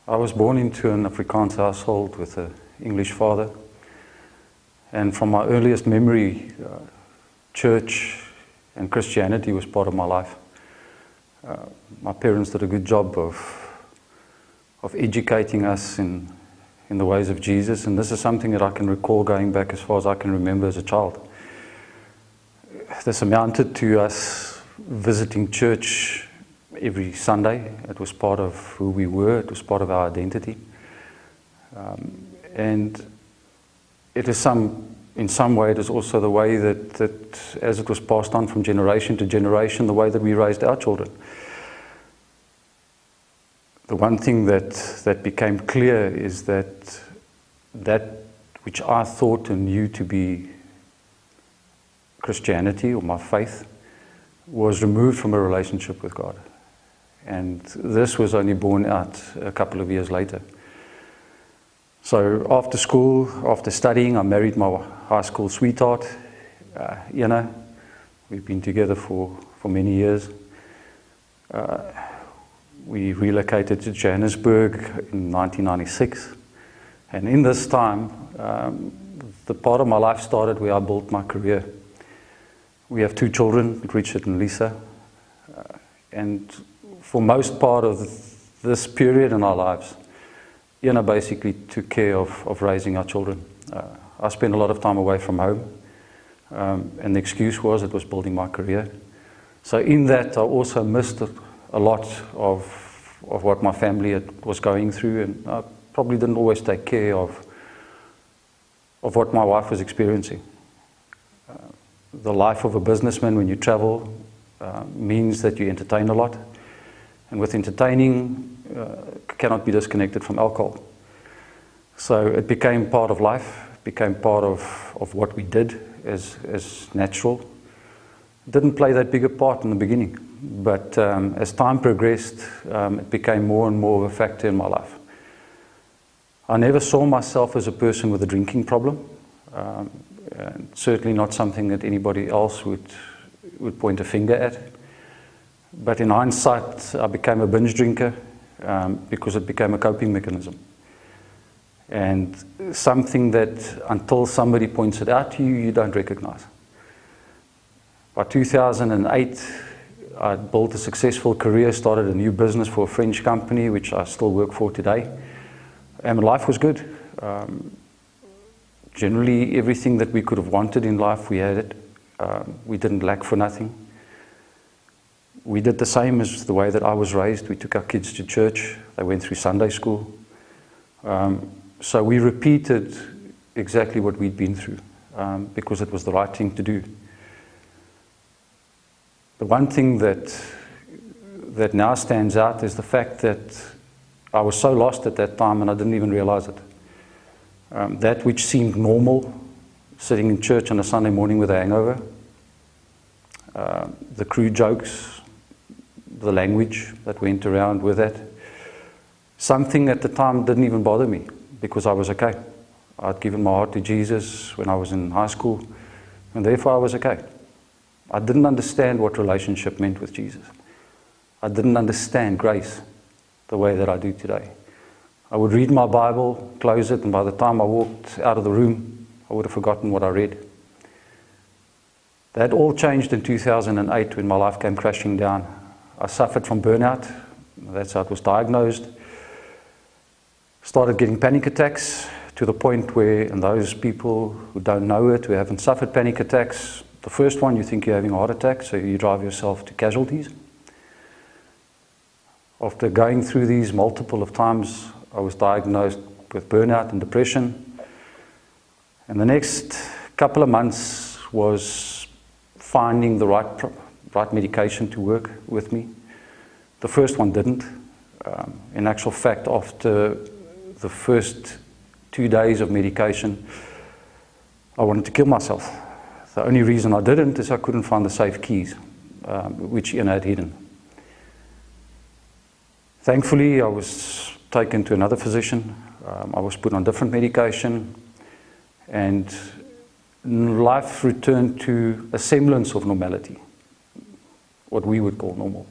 I was born into an Afrikaans household with an English father, and from my earliest memory, church and Christianity was part of my life. My parents did a good job of educating us in the ways of Jesus, and this is something that I can recall going back as far as I can remember as a child. This amounted to us visiting church every Sunday. It was part of who we were, it was part of our identity. And it is in some way, it is also the way that as it was passed on from generation to generation, the way that we raised our children. The one thing that became clear is that which I thought and knew to be Christianity or my faith was removed from a relationship with God. And this was only borne out a couple of years later. So after school, after studying, I married my high school sweetheart. We've been together for many years. We relocated to Johannesburg in 1996. And in this time, the part of my life started where I built my career. We have 2 children, Richard and Lisa. And for most part of this period in our lives, basically took care of raising our children. I spent a lot of time away from home, and the excuse was it was building my career. So in that, I also missed a lot of what my family was going through, and I probably didn't always take care of what my wife was experiencing. The life of a businessman when you travel means that you entertain a lot. And with entertaining, cannot be disconnected from alcohol. So it became part of life, became part of what we did as natural. Didn't play that big a part in the beginning, but as time progressed, it became more and more of a factor in my life. I never saw myself as a person with a drinking problem, and certainly not something that anybody else would point a finger at. But in hindsight, I became a binge drinker because it became a coping mechanism. And something that until somebody points it out to you, you don't recognize. By 2008, I built a successful career, started a new business for a French company, which I still work for today. And life was good. Generally, everything that we could have wanted in life, we had it. We didn't lack for nothing. We did the same as the way that I was raised. We took our kids to church. They went through Sunday school. So we repeated exactly what we'd been through because it was the right thing to do. The one thing that now stands out is the fact that I was so lost at that time and I didn't even realize it. That which seemed normal, sitting in church on a Sunday morning with a hangover, the crude jokes, the language that went around with that. Something at the time didn't even bother me because I was okay. I'd given my heart to Jesus when I was in high school, and therefore I was okay. I didn't understand what relationship meant with Jesus. I didn't understand grace the way that I do today. I would read my Bible, close it, and by the time I walked out of the room, I would have forgotten what I read. That all changed in 2008 when my life came crashing down. I suffered from burnout. That's how it was diagnosed. Started getting panic attacks to the point where, and those people who don't know it, who haven't suffered panic attacks, the first one you think you're having a heart attack, so you drive yourself to casualties. After going through these multiple of times, I was diagnosed with burnout and depression. And the next couple of months was finding the right medication to work with me. The first one didn't. In actual fact, after the first 2 days of medication, I wanted to kill myself. The only reason I didn't is I couldn't find the safe keys, which Ian had hidden. Thankfully, I was taken to another physician. I was put on different medication, and life returned to a semblance of normality, what we would call normal.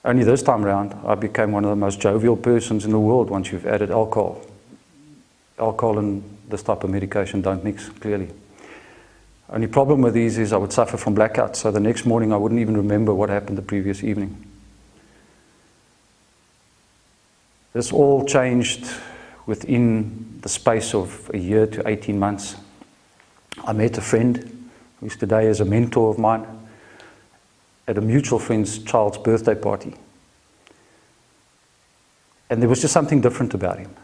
Only this time round, I became one of the most jovial persons in the world once you've added alcohol. Alcohol and this type of medication don't mix, clearly. Only problem with these is I would suffer from blackouts, so the next morning I wouldn't even remember what happened the previous evening. This all changed within the space of a year to 18 months. I met a friend who's today is a mentor of mine at a mutual friend's child's birthday party. And there was just something different about him.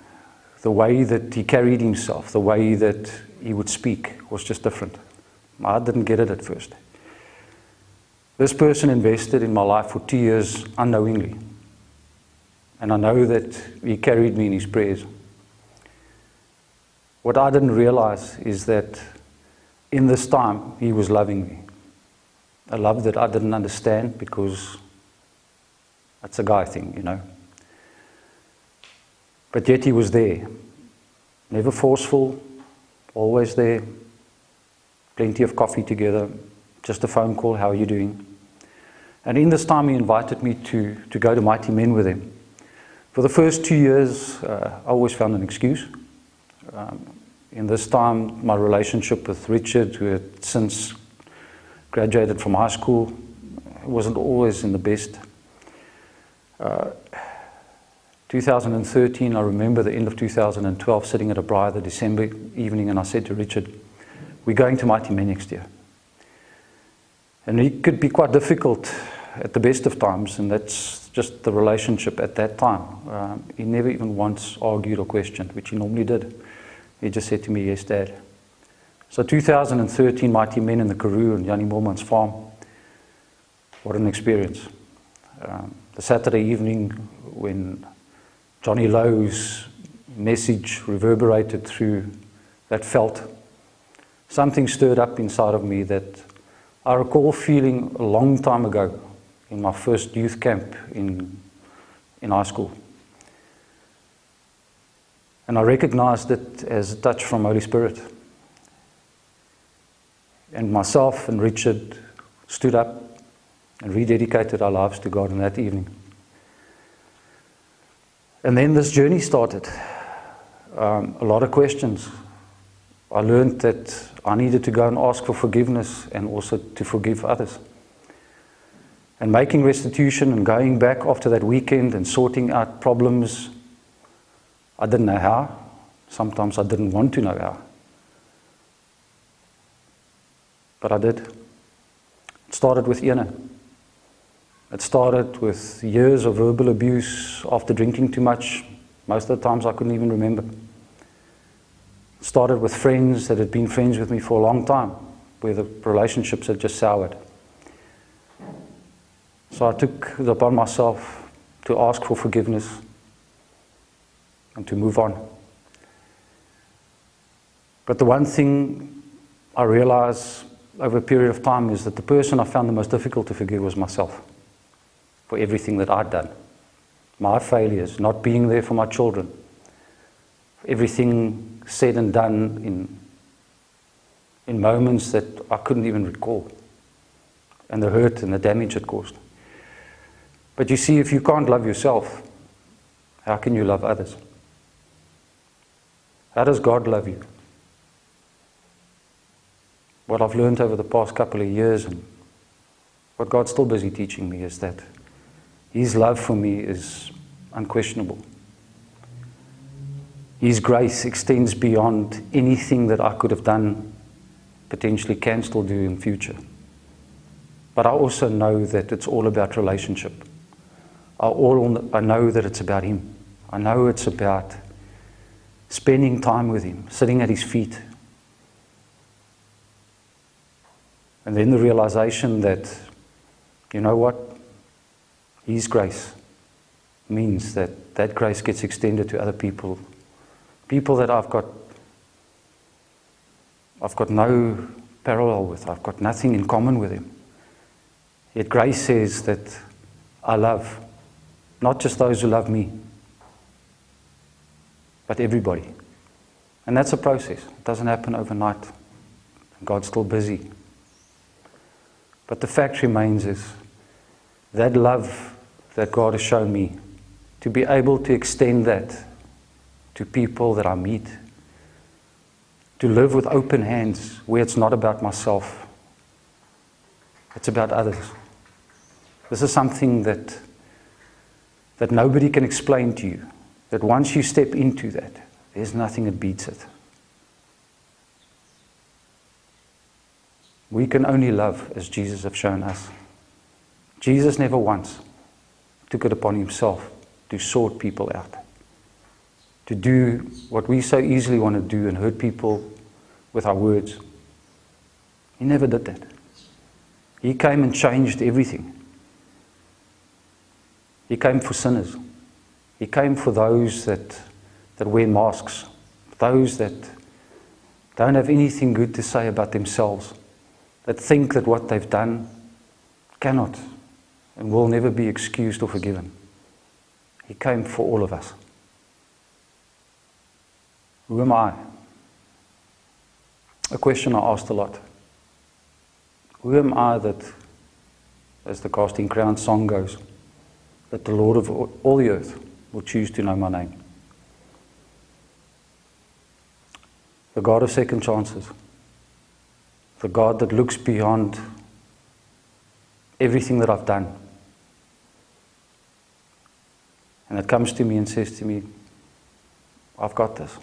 The way that he carried himself, the way that he would speak was just different. I didn't get it at first. This person invested in my life for 2 years unknowingly. And I know that he carried me in his prayers. What I didn't realize is that in this time, he was loving me. A love that I didn't understand because that's a guy thing, you know. But yet he was there. Never forceful, always there. Plenty of coffee together, just a phone call, how are you doing? And in this time he invited me to go to Mighty Men with him. For the first 2 years, I always found an excuse. In this time, my relationship with Richard, who had since graduated from high school, wasn't always in the best. 2013, I remember the end of 2012, sitting at a braai the December evening, and I said to Richard, we're going to Mighty Men next year. And it could be quite difficult at the best of times, and that's just the relationship at that time. He never even once argued or questioned, which he normally did. He just said to me, yes, Dad. So 2013, Mighty Men in the Karoo and Jannie Moorman's farm. What an experience. The Saturday evening when Johnny Lowe's message reverberated through that veld, something stirred up inside of me that I recall feeling a long time ago in my first youth camp in high school. And I recognized it as a touch from Holy Spirit. And myself and Richard stood up and rededicated our lives to God in that evening. And then this journey started. A lot of questions. I learned that I needed to go and ask for forgiveness and also to forgive others. And making restitution and going back after that weekend and sorting out problems, I didn't know how. Sometimes I didn't want to know how. But I did. It started with Ene. It started with years of verbal abuse after drinking too much. Most of the times I couldn't even remember. It started with friends that had been friends with me for a long time, where the relationships had just soured. So I took it upon myself to ask for forgiveness and to move on. But the one thing I realized over a period of time is that the person I found the most difficult to forgive was myself, for everything that I'd done. My failures, not being there for my children, everything said and done in moments that I couldn't even recall, and the hurt and the damage it caused. But you see, if you can't love yourself, how can you love others? How does God love you? What I've learned over the past couple of years, and what God's still busy teaching me, is that His love for me is unquestionable. His grace extends beyond anything that I could have done, potentially can still do in future. But I also know that it's all about relationship. I know that it's about Him. I know it's about spending time with Him, sitting at His feet. And then the realization that, you know what? His grace means that that grace gets extended to other people. People that I've got no parallel with. I've got nothing in common with Him. Yet grace says that I love not just those who love me, but everybody. And that's a process. It doesn't happen overnight. God's still busy. But the fact remains is that love that God has shown me, to be able to extend that to people that I meet, to live with open hands where it's not about myself, it's about others. This is something that nobody can explain to you, that once you step into that, there's nothing that beats it. We can only love as Jesus has shown us. Jesus never once took it upon himself to sort people out, to do what we so easily want to do and hurt people with our words. He never did that. He came and changed everything. He came for sinners. He came for those that wear masks, those that don't have anything good to say about themselves, that think that what they've done cannot and will never be excused or forgiven. He came for all of us. Who am I? A question I asked a lot. Who am I that, as the Casting Crowns song goes, that the Lord of all the earth will choose to know my name? The God of second chances. The God that looks beyond everything that I've done. And that comes to me and says to me, I've got this.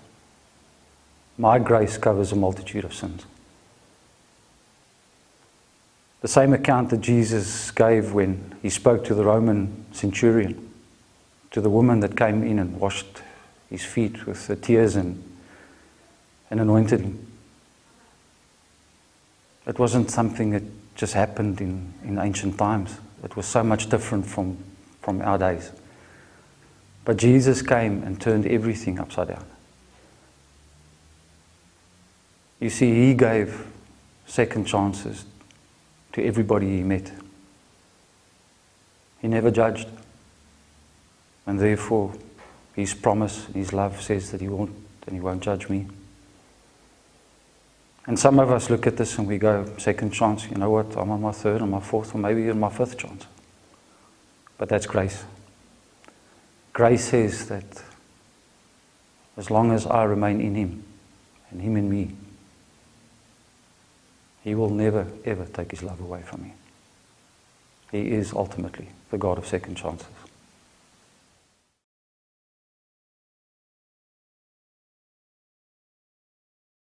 My grace covers a multitude of sins. The same account that Jesus gave when he spoke to the Roman centurion, to the woman that came in and washed his feet with the tears and anointed him. It wasn't something that just happened in ancient times. It was so much different from our days. But Jesus came and turned everything upside down. You see, he gave second chances to everybody he met. He never judged. And therefore, his promise, his love says that he won't judge me. And some of us look at this and we go, second chance, you know what, I'm on my third, on my fourth, or maybe even my fifth chance. But that's grace. Grace says that as long as I remain in him, and him in me, he will never, ever take his love away from me. He is ultimately the God of second chances.